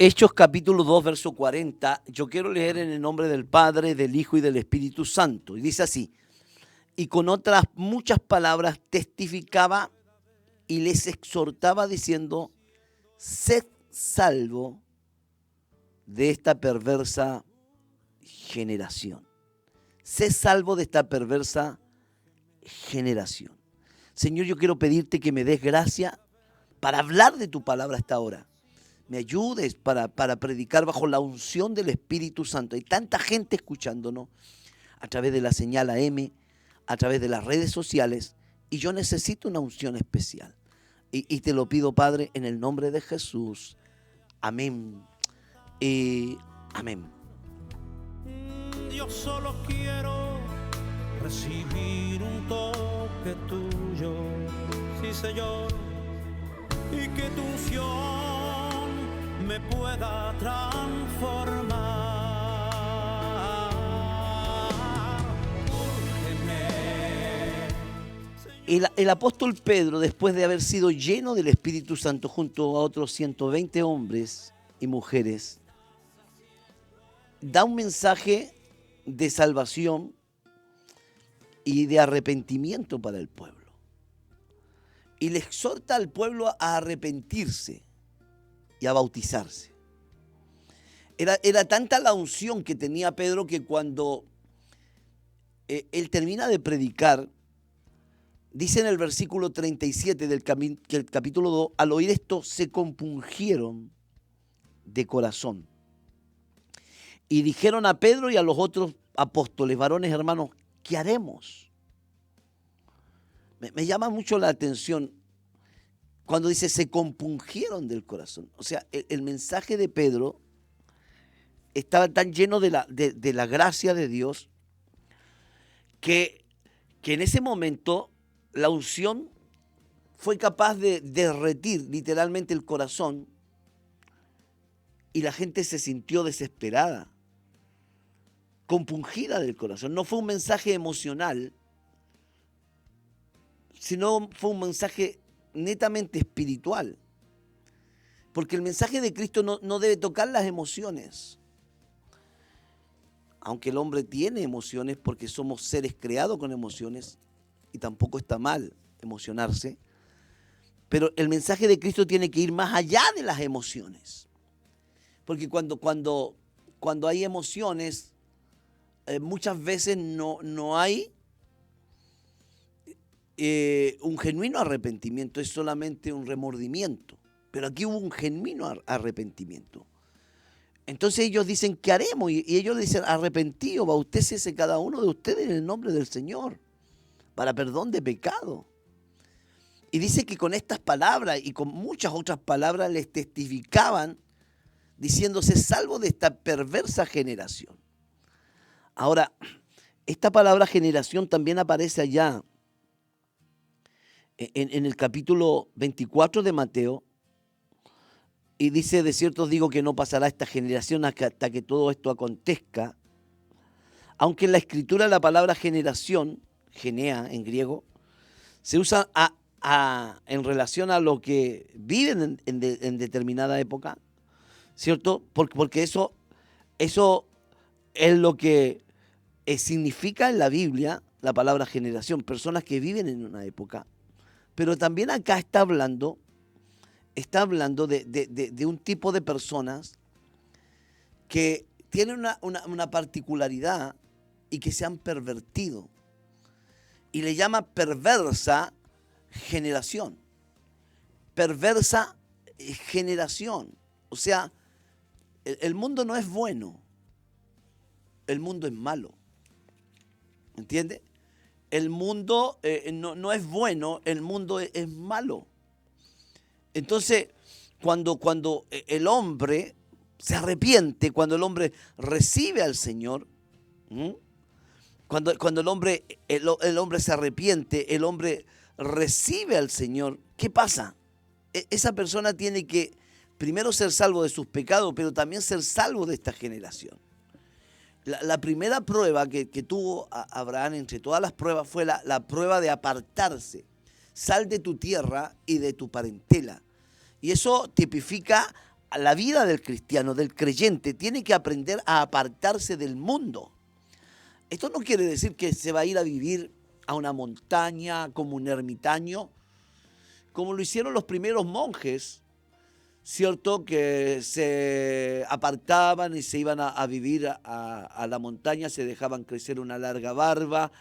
Hechos capítulo 2, verso 40, yo quiero leer en el nombre del Padre, del Hijo y del Espíritu Santo. Y dice así: y con otras muchas palabras testificaba y les exhortaba diciendo: sed salvo de esta perversa generación. Sé salvo de esta perversa generación. Señor, yo quiero pedirte que me des gracia para hablar de tu palabra hasta ahora. Me ayudes para predicar bajo la unción del Espíritu Santo. Hay tanta gente escuchándonos a través de la señal AM, a través de las redes sociales, y yo necesito una unción especial. Y te lo pido, Padre, en el nombre de Jesús. Amén. Amén. Yo solo quiero recibir un toque tuyo, sí, Señor, y que tu unción me pueda transformar. El apóstol Pedro, después de haber sido lleno del Espíritu Santo junto a otros 120 hombres y mujeres, da un mensaje de salvación y de arrepentimiento para el pueblo. Y le exhorta al pueblo a arrepentirse y a bautizarse. Era tanta la unción que tenía Pedro que cuando él termina de predicar, dice en el versículo 37 del capítulo 2, al oír esto se compungieron de corazón. Y dijeron a Pedro y a los otros apóstoles, varones hermanos, ¿qué haremos? Me llama mucho la atención cuando dice se compungieron del corazón. O sea, el mensaje de Pedro estaba tan lleno de la gracia de Dios que en ese momento la unción fue capaz de derretir literalmente el corazón y la gente se sintió desesperada, compungida del corazón. No fue un mensaje emocional, sino fue un mensaje netamente espiritual. Porque el mensaje de Cristo no debe tocar las emociones. Aunque el hombre tiene emociones porque somos seres creados con emociones y tampoco está mal emocionarse. Pero el mensaje de Cristo tiene que ir más allá de las emociones. Porque cuando hay emociones, muchas veces no hay un genuino arrepentimiento, es solamente un remordimiento. Pero aquí hubo un genuino arrepentimiento. Entonces ellos dicen, ¿qué haremos? Y ellos dicen, arrepentido, bautícese cada uno de ustedes en el nombre del Señor, para perdón de pecado. Y dice que con estas palabras y con muchas otras palabras les testificaban, diciéndose salvo de esta perversa generación. Ahora, esta palabra generación también aparece allá en el capítulo 24 de Mateo, y dice, de cierto os digo que no pasará esta generación hasta que todo esto acontezca. Aunque en la escritura la palabra generación, genea en griego, se usa en relación a lo que viven en determinada época, ¿cierto? Porque eso es lo que significa en la Biblia la palabra generación, personas que viven en una época. Pero también acá está hablando de un tipo de personas que tienen una particularidad y que se han pervertido. Y le llama perversa generación. Perversa generación. O sea, el mundo no es bueno. El mundo es malo. ¿Entiende? El mundo no es bueno, el mundo es malo. Entonces, cuando el hombre se arrepiente, cuando el hombre recibe al Señor, cuando el hombre se arrepiente, el hombre recibe al Señor, ¿qué pasa? Esa persona tiene que primero ser salvo de sus pecados, pero también ser salvo de esta generación. La primera prueba que tuvo Abraham entre todas las pruebas fue la prueba de apartarse. Sal de tu tierra y de tu parentela. Y eso tipifica la vida del cristiano, del creyente, tiene que aprender a apartarse del mundo. Esto no quiere decir que se va a ir a vivir a una montaña como un ermitaño, como lo hicieron los primeros monjes, ¿cierto? Que se apartaban y se iban a vivir a la montaña, se dejaban crecer una larga barba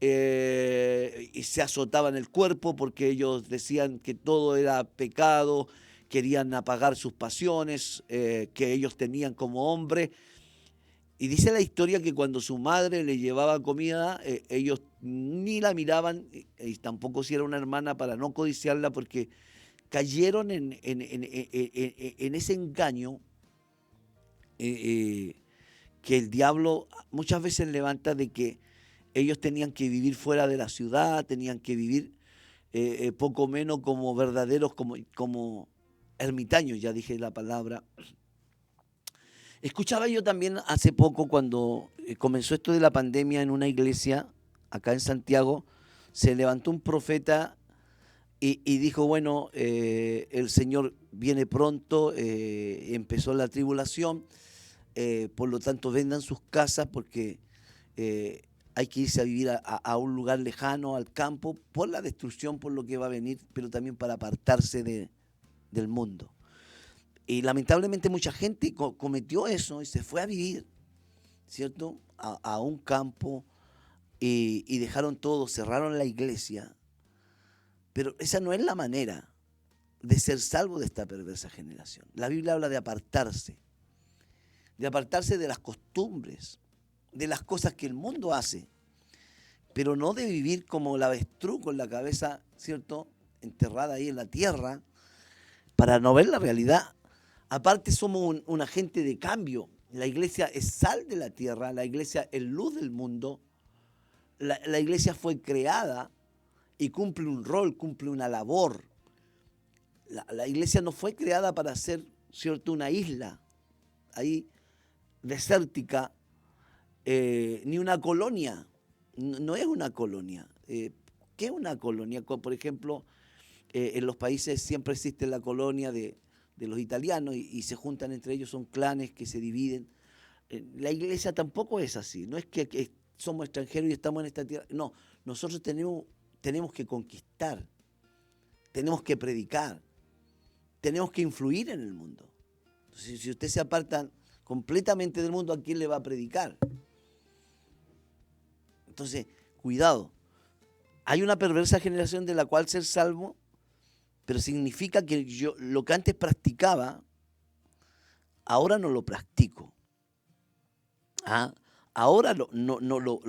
y se azotaban el cuerpo porque ellos decían que todo era pecado, querían apagar sus pasiones que ellos tenían como hombre. Y dice la historia que cuando su madre le llevaba comida, ellos ni la miraban, y tampoco si era una hermana para no codiciarla, porque cayeron en ese engaño que el diablo muchas veces levanta de que ellos tenían que vivir fuera de la ciudad, tenían que vivir poco menos como verdaderos, como ermitaños, ya dije la palabra. Escuchaba yo también hace poco cuando comenzó esto de la pandemia en una iglesia acá en Santiago, se levantó un profeta y dijo, bueno, el Señor viene pronto, empezó la tribulación, por lo tanto vendan sus casas porque hay que irse a vivir a un lugar lejano, al campo, por la destrucción, por lo que va a venir, pero también para apartarse del mundo. Y lamentablemente mucha gente cometió eso y se fue a vivir, ¿cierto? A un campo y dejaron todo, cerraron la iglesia. Pero esa no es la manera de ser salvo de esta perversa generación. La Biblia habla de apartarse de las costumbres, de las cosas que el mundo hace, pero no de vivir como el avestruz con la cabeza, ¿cierto?, enterrada ahí en la tierra, para no ver la realidad. Aparte somos un agente de cambio. La iglesia es sal de la tierra, la iglesia es luz del mundo. La iglesia fue creada y cumple un rol, cumple una labor. La iglesia no fue creada para ser, ¿cierto?, una isla ahí desértica, ni una colonia. No es una colonia. ¿Qué es una colonia? Por ejemplo, en los países siempre existe la colonia de los italianos y se juntan entre ellos, son clanes que se dividen. La iglesia tampoco es así, no es que somos extranjeros y estamos en esta tierra. No, nosotros tenemos que conquistar, tenemos que predicar, tenemos que influir en el mundo. Entonces, si usted se aparta completamente del mundo, ¿a quién le va a predicar? Entonces, cuidado. Hay una perversa generación de la cual ser salvo, pero significa que yo lo que antes practicaba, ahora no lo practico. ¿Ah? Ahora no lo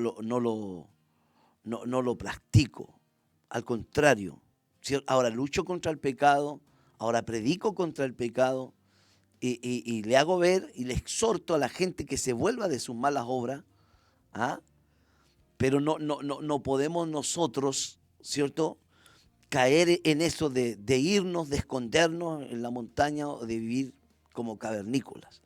practico. Al contrario, ahora lucho contra el pecado, ahora predico contra el pecado y le hago ver y le exhorto a la gente que se vuelva de sus malas obras. ¿Ah? Pero no podemos nosotros, ¿cierto?, caer en eso de irnos, de escondernos en la montaña o de vivir como cavernícolas.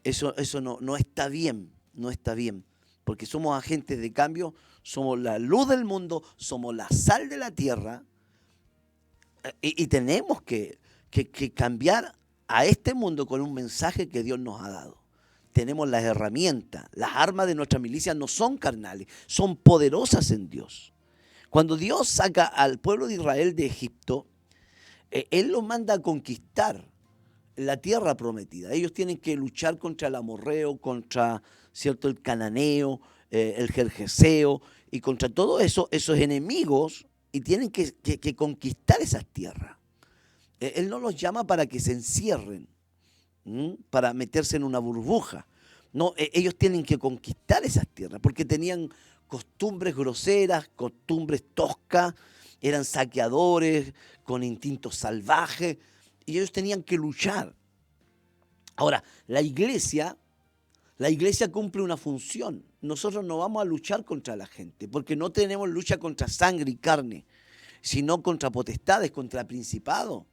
Eso no está bien, no está bien, porque somos agentes de cambio, somos la luz del mundo, somos la sal de la tierra y tenemos que cambiar a este mundo con un mensaje que Dios nos ha dado. Tenemos las herramientas, las armas de nuestra milicia no son carnales, son poderosas en Dios. Cuando Dios saca al pueblo de Israel de Egipto, Él los manda a conquistar la tierra prometida. Ellos tienen que luchar contra el amorreo, contra, ¿cierto?, el cananeo, el jerjeseo y contra todos esos enemigos y tienen que conquistar esas tierras. Él no los llama para que se encierren, para meterse en una burbuja. No, ellos tienen que conquistar esas tierras porque tenían costumbres groseras, costumbres toscas, eran saqueadores con instintos salvajes y ellos tenían que luchar. Ahora, la iglesia cumple una función. Nosotros no vamos a luchar contra la gente porque no tenemos lucha contra sangre y carne, sino contra potestades, contra principados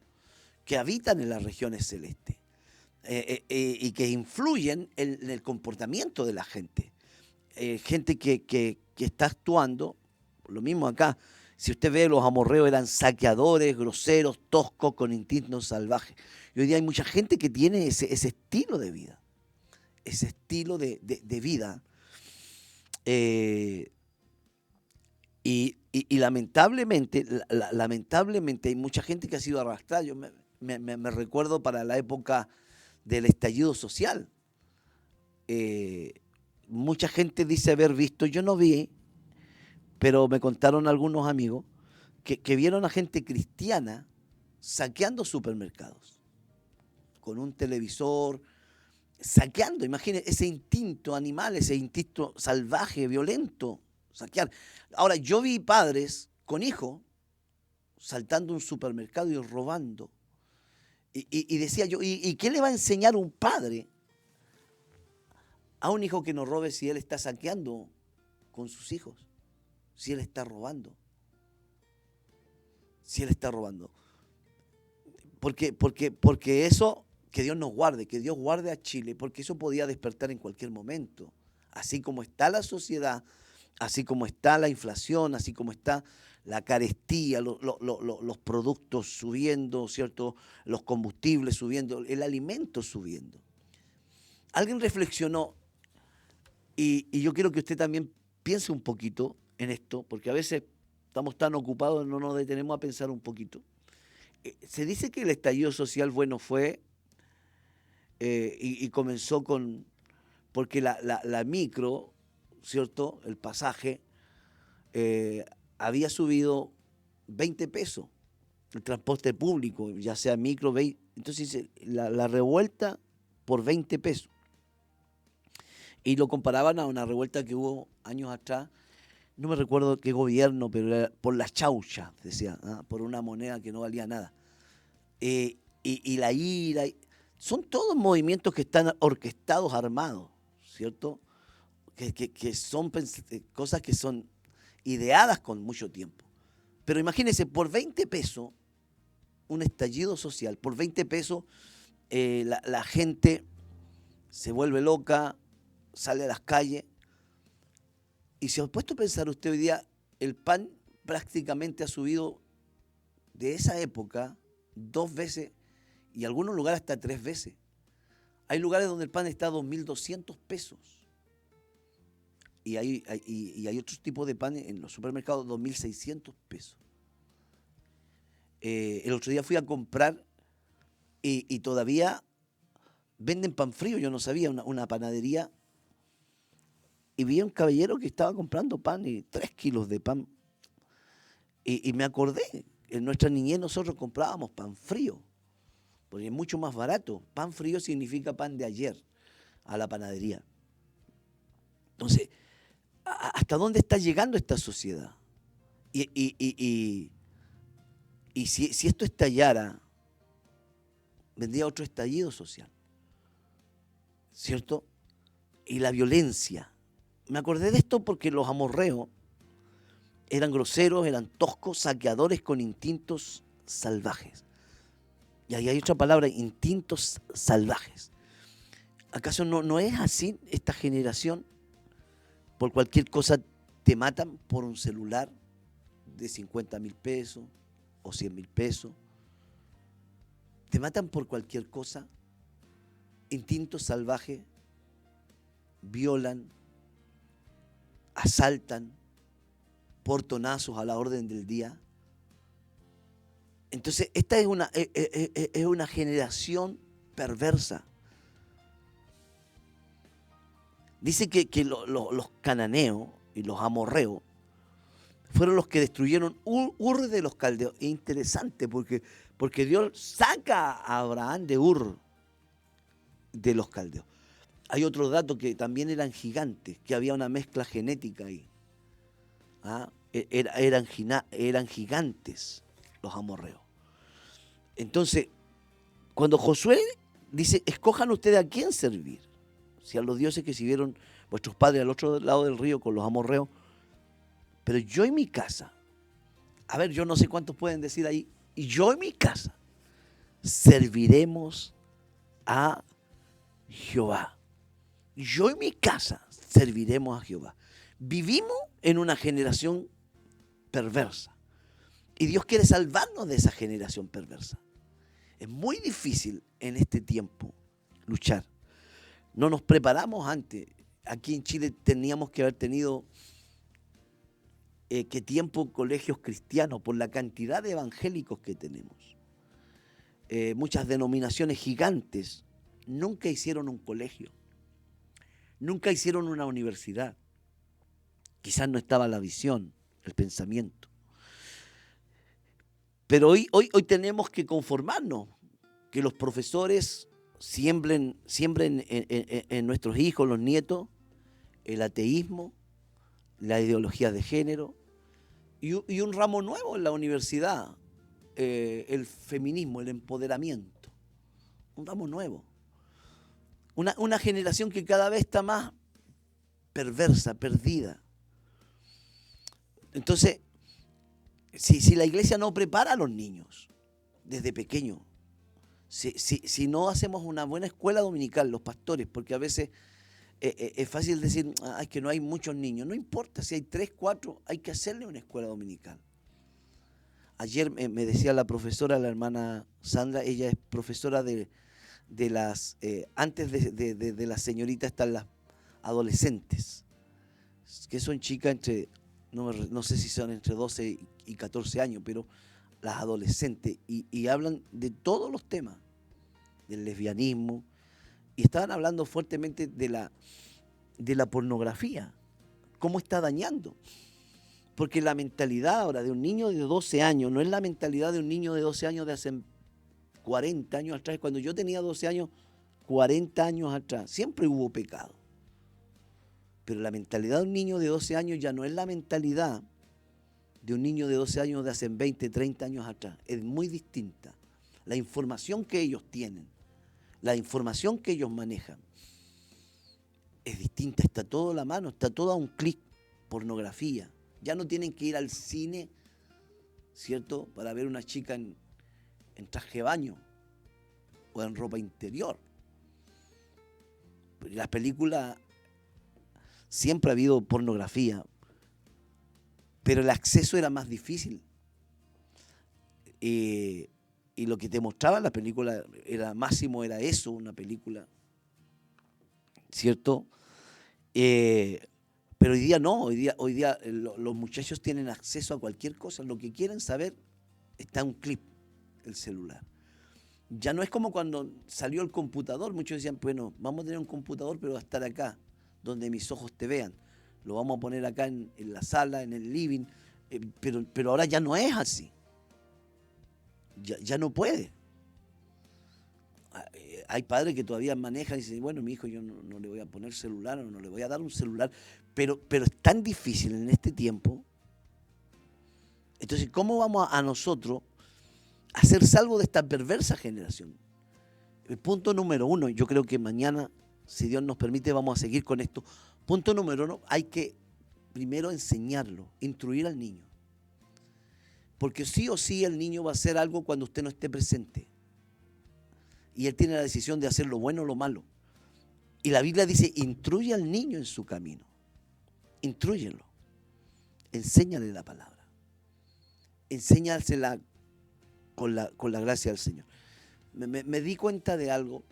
que habitan en las regiones celestes y que influyen en el comportamiento de la gente. Gente que está actuando, lo mismo acá, Si usted ve, los amorreos eran saqueadores, groseros, toscos, con instintos salvajes. Y hoy día hay mucha gente que tiene ese estilo de vida. Ese estilo de vida. Y lamentablemente, lamentablemente hay mucha gente que ha sido arrastrada. Yo me recuerdo para la época del estallido social. Mucha gente dice haber visto, yo no vi, pero me contaron algunos amigos que vieron a gente cristiana saqueando supermercados, con un televisor, saqueando. Imagínense ese instinto animal, ese instinto salvaje, violento, saquear. Ahora, yo vi padres con hijos saltando un supermercado y robando. Y decía yo, ¿y qué le va a enseñar un padre a un hijo que no robe si él está saqueando con sus hijos? Si él está robando. Si él está robando. Porque eso, que Dios nos guarde, que Dios guarde a Chile, porque eso podía despertar en cualquier momento. Así como está la sociedad, así como está la inflación, así como está la carestía, los productos subiendo, ¿cierto? Los combustibles subiendo, el alimento subiendo. Alguien reflexionó, y yo quiero que usted también piense un poquito en esto, porque a veces estamos tan ocupados, no nos detenemos a pensar un poquito. Se dice que el estallido social, bueno, fue y comenzó porque la micro, ¿cierto? El pasaje había subido 20 pesos, el transporte público, ya sea micro, 20. Entonces la revuelta por 20 pesos. Y lo comparaban a una revuelta que hubo años atrás, no me recuerdo qué gobierno, pero era por la chaucha, decía, por una moneda que no valía nada. Y la ira, son todos movimientos que están orquestados, armados, ¿cierto? Que son cosas que son ideadas con mucho tiempo. Pero imagínense, por 20 pesos, un estallido social, por 20 pesos la gente se vuelve loca, sale a las calles. Y si os ha puesto a pensar usted hoy día, el pan prácticamente ha subido de esa época 2 veces y en algunos lugares hasta 3 veces. Hay lugares donde el pan está a 2.200 pesos. Y hay otros tipos de pan en los supermercados, 2.600 pesos. El otro día fui a comprar y todavía venden pan frío. Yo no sabía, una panadería. Y vi a un caballero que estaba comprando pan, y 3 kilos de pan. Y me acordé, en nuestra niñez nosotros comprábamos pan frío, porque es mucho más barato. Pan frío significa pan de ayer, a la panadería. Entonces, ¿hasta dónde está llegando esta sociedad? Y si esto estallara, vendría otro estallido social, ¿cierto? Y la violencia. Me acordé de esto porque los amorreos eran groseros, eran toscos, saqueadores con instintos salvajes. Y ahí hay otra palabra, instintos salvajes. ¿Acaso no es así esta generación? Por cualquier cosa te matan, por un celular de 50.000 pesos o 100.000 pesos. Te matan por cualquier cosa. Instintos salvajes, violan, asaltan, portonazos a la orden del día. Entonces, esta es una generación perversa. Dice que los cananeos y los amorreos fueron los que destruyeron Ur de los caldeos. Es interesante porque Dios saca a Abraham de Ur de los caldeos. Hay otro dato, que también eran gigantes, que había una mezcla genética ahí. Eran gigantes los amorreos. Entonces, cuando Josué dice, escojan ustedes a quién servir, si a los dioses que sirvieron vuestros padres al otro lado del río con los amorreos, pero yo en mi casa, a ver, yo no sé cuántos pueden decir ahí, y yo en mi casa serviremos a Jehová. Yo en mi casa serviremos a Jehová. Vivimos en una generación perversa. Y Dios quiere salvarnos de esa generación perversa. Es muy difícil en este tiempo luchar. No nos preparamos antes. Aquí en Chile teníamos que haber tenido que tiempo colegios cristianos por la cantidad de evangélicos que tenemos. Muchas denominaciones gigantes nunca hicieron un colegio, nunca hicieron una universidad. Quizás no estaba la visión, el pensamiento. Pero hoy tenemos que conformarnos, que los profesores siembren en nuestros hijos, los nietos, el ateísmo, la ideología de género y un ramo nuevo en la universidad, el feminismo, el empoderamiento. Un ramo nuevo. Una generación que cada vez está más perversa, perdida. Entonces, si la iglesia no prepara a los niños desde pequeños, si no hacemos una buena escuela dominical, los pastores, porque a veces es fácil decir que no hay muchos niños. No importa, si hay 3, 4, hay que hacerle una escuela dominical. Ayer me decía la profesora, la hermana Sandra, ella es profesora de las, antes de las señoritas están las adolescentes, que son chicas entre, no sé si son entre 12 y 14 años, pero las adolescentes, y hablan de todos los temas, del lesbianismo, y estaban hablando fuertemente de la pornografía, cómo está dañando. Porque la mentalidad ahora de un niño de 12 años no es la mentalidad de un niño de 12 años de hace 40 años atrás. Cuando yo tenía 12 años, 40 años atrás, siempre hubo pecado. Pero la mentalidad de un niño de 12 años ya no es la mentalidad de un niño de 12 años de hace 20, 30 años atrás. Es muy distinta. La información que ellos tienen, la información que ellos manejan, es distinta. Está todo a la mano, está todo a un clic. Pornografía. Ya no tienen que ir al cine, ¿cierto?, para ver una chica en traje de baño o en ropa interior. En las películas siempre ha habido pornografía, pero el acceso era más difícil. Y lo que te mostraba la película era máximo, era eso, una película, ¿cierto? Pero hoy día no, hoy día los muchachos tienen acceso a cualquier cosa, lo que quieren saber está en un clip, el celular. Ya no es como cuando salió el computador, muchos decían, bueno, vamos a tener un computador, pero va a estar acá, donde mis ojos te vean. Lo vamos a poner acá en la sala, en el living, pero ahora ya no es así. Ya no puede. Hay padres que todavía manejan y dicen, bueno, mi hijo yo no le voy a poner celular o no le voy a dar un celular, pero es tan difícil en este tiempo. Entonces, ¿cómo vamos a nosotros a ser salvos de esta perversa generación? El punto número 1, yo creo que mañana, si Dios nos permite, vamos a seguir con esto. Punto número 1, hay que primero enseñarlo, instruir al niño. Porque sí o sí el niño va a hacer algo cuando usted no esté presente. Y él tiene la decisión de hacer lo bueno o lo malo. Y la Biblia dice, instruye al niño en su camino. Intrúyelo. Enséñale la palabra. Enséñasela con la gracia del Señor. Me di cuenta de algo.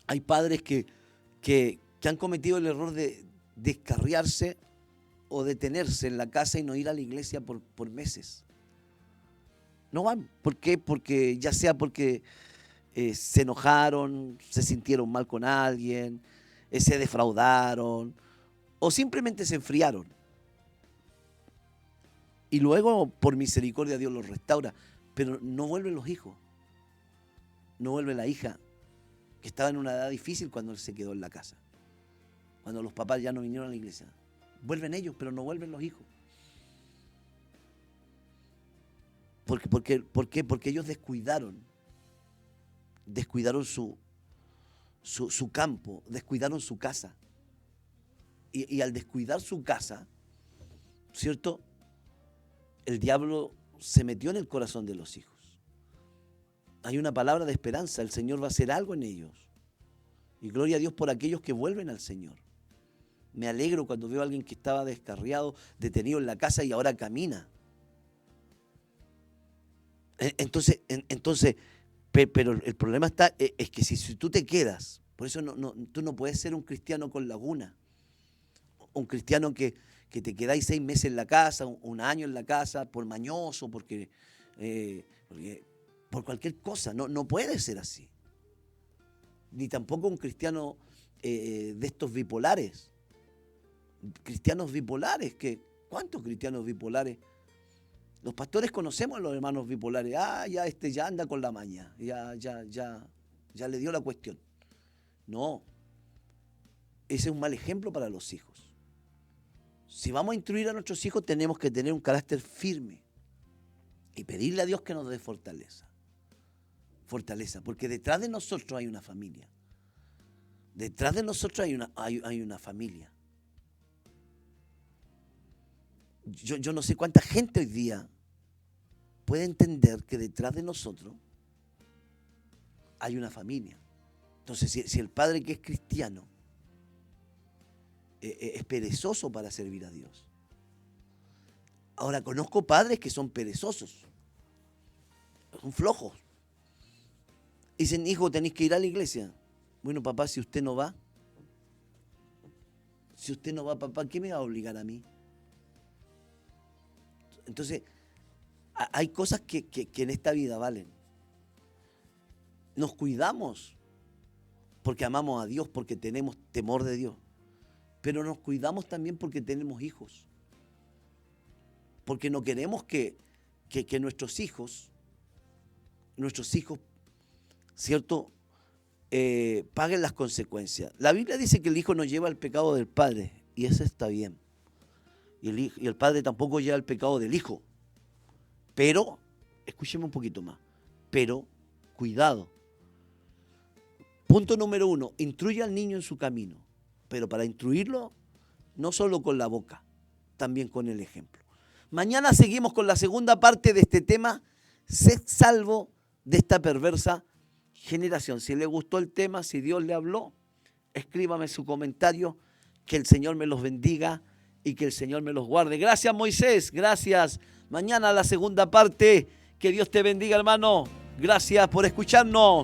Hay padres que han cometido el error de descarriarse o detenerse en la casa y no ir a la iglesia por meses. No van. ¿Por qué? Porque ya sea porque se enojaron, se sintieron mal con alguien, se defraudaron o simplemente se enfriaron. Y luego, por misericordia, Dios los restaura. Pero no vuelven los hijos, no vuelve la hija, que estaba en una edad difícil cuando él se quedó en la casa, cuando los papás ya no vinieron a la iglesia. Vuelven ellos, pero no vuelven los hijos. ¿Por qué? Porque ellos descuidaron su campo, descuidaron su casa. Y al descuidar su casa, ¿cierto?, el diablo se metió en el corazón de los hijos. Hay una palabra de esperanza, el Señor va a hacer algo en ellos. Y gloria a Dios por aquellos que vuelven al Señor. Me alegro cuando veo a alguien que estaba descarriado, detenido en la casa y ahora camina. Entonces, pero el problema está, es que si tú te quedas, por eso tú no puedes ser un cristiano con laguna, un cristiano que te quedáis 6 meses en la casa, un año en la casa, por mañoso, porque por cualquier cosa, no puede ser así. Ni tampoco un cristiano de estos bipolares, cristianos bipolares, ¿cuántos cristianos bipolares? Los pastores conocemos a los hermanos bipolares. Ya ya anda con la maña. Ya le dio la cuestión. No. Ese es un mal ejemplo para los hijos. Si vamos a instruir a nuestros hijos, tenemos que tener un carácter firme y pedirle a Dios que nos dé fortaleza. Fortaleza, porque detrás de nosotros hay una familia. Detrás de nosotros hay una familia. Yo no sé cuánta gente hoy día puede entender que detrás de nosotros hay una familia. Entonces, si el padre que es cristiano es perezoso para servir a Dios. Ahora, conozco padres que son perezosos, son flojos. Dicen, hijo, tenéis que ir a la iglesia. Bueno, papá, si usted no va, papá, ¿qué me va a obligar a mí? Entonces, hay cosas que en esta vida valen. Nos cuidamos porque amamos a Dios, porque tenemos temor de Dios. Pero nos cuidamos también porque tenemos hijos. Porque no queremos que nuestros hijos, ¿cierto?, paguen las consecuencias. La Biblia dice que el hijo no lleva el pecado del padre, y eso está bien. Y el padre tampoco lleva el pecado del hijo. Pero, escúcheme un poquito más, pero cuidado. Punto número 1, instruye al niño en su camino. Pero para instruirlo, no solo con la boca, también con el ejemplo. Mañana seguimos con la segunda parte de este tema, sed salvo de esta perversa generación. Si le gustó el tema, si Dios le habló, escríbame su comentario, que el Señor me los bendiga y que el Señor me los guarde. Gracias, Moisés, gracias. Mañana la segunda parte, que Dios te bendiga, hermano. Gracias por escucharnos.